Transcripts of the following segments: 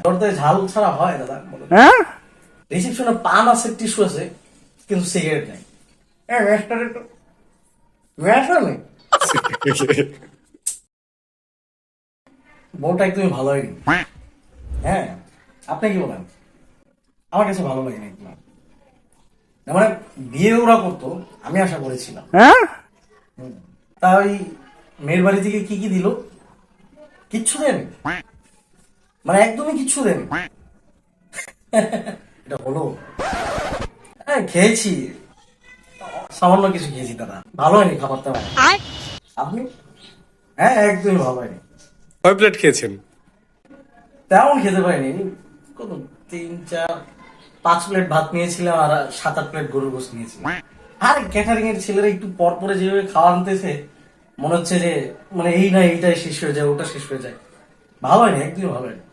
দরজায় ঝাল ছাড়া হয় দাদা? রিসেপশনে পান আছে, টিস্যু আছে, কিন্তু সিগারেট নেই। রেস্টুরেন্ট নেই। বউটা একদমই ভালো হয়নি। হ্যাঁ, আপনি কি বলেন? আমার কাছে ভালো লাগেনি একদম। মানে বিয়ে ওরা করতো, আমি আশা করেছিলাম। তাই মেয়ের বাড়ি থেকে কি কি দিল? কিচ্ছু দেয়নি, মানে একদমই কিচ্ছু দেয়নি। এটা হলো? হ্যাঁ, খেয়েছি, সামান্য কিছু খেয়েছি দাদা, ভালো হয়নি খাবারটা। আপনি? হ্যাঁ, একদমই ভালো হয়নি। কয় প্লেট খেয়েছেন? তেমন খেতে পারিনি। কত, 3, 4, 5 প্লেট ভাত নিয়েছিলাম আর 7, 8 প্লেট গরুর গোশত নিয়েছিলাম। আর ক্যাটারিং এর ছেলেরা একটু পর পরে যেভাবে খাওয়া আনতেছে, মনে হচ্ছে যে মানে এই না এইটাই শেষ হয়ে যায়, ওটা শেষ হয়ে যায়। ভালো হয়নি, একদমই ভালো হয়নি।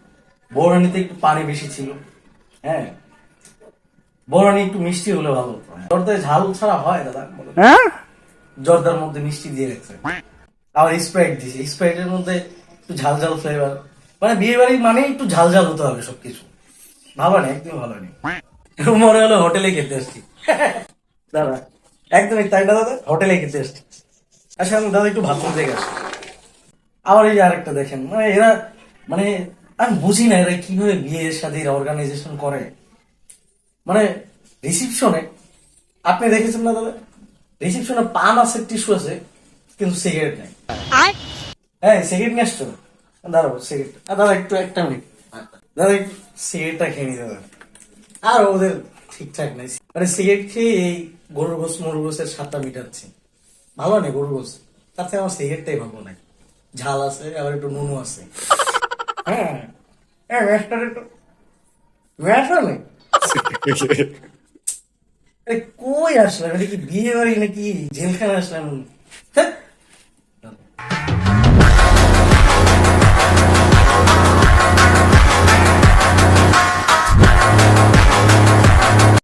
বৌরানিতে একটু পানি বেশি ছিল। হ্যাঁ, বৌরানি একটু মিষ্টি হলে ভালো হতো। জর্দায় ঝাল ছাড়া হয় দাদা? জর্দার মধ্যে মিষ্টি দিয়ে রাখছে, আবার স্প্রাইট দিয়েছে, স্প্রাইটের মধ্যে একটু ঝাল ঝাল ফ্লেভার। মানে বিয়ে বাড়ি মানে একটু ঝাল ঝাল হতে হবে সবকিছু। ভালো নেই, একদম ভালো নেই। মনে হলো হোটেলে খেতে আসছি দাদা, একদমই তাই না দাদা, হোটেলে খেতে আসছি। আচ্ছা আমি দাদা একটু বাথরুম থেকে আসি। আবার এই যে আরেকটা দেখেন, মানে এরা, মানে আমি বুঝি না এরা কিভাবে বিয়ের সাথে অর্গানাইজেশন করে। মানে রিসিপশনে, আপনি দেখেছেন না দাদা, রিসিপশনে পান আছে, টিস্যু আছে, কিন্তু সিগারেট নেই। হ্যাঁ, সিগারেট নিয়ে আসছো? দাঁড়াবো সিগারেট, দাদা একটু একটা মিনিট, দাদা একটু সিগারেটটা খেয়ে নি দাদা। আর ওদের ঠিকঠাক নাই, মানে সিগারেট খেয়ে এই গরুর গোস মরুর গোসের স্বাদটা মিটাচ্ছে। ভালো নেই গরুর গোস, তার থেকে আমার সিগারেটটাই ভালো লাগে। ঝাল আছে, আবার একটু নুনু আছে। হ্যাঁ, রেস্টুরেন্ট নেই। কই আসলাম, এটা কি বিয়ে বাড়ি নাকি জেলখানে আসলাম?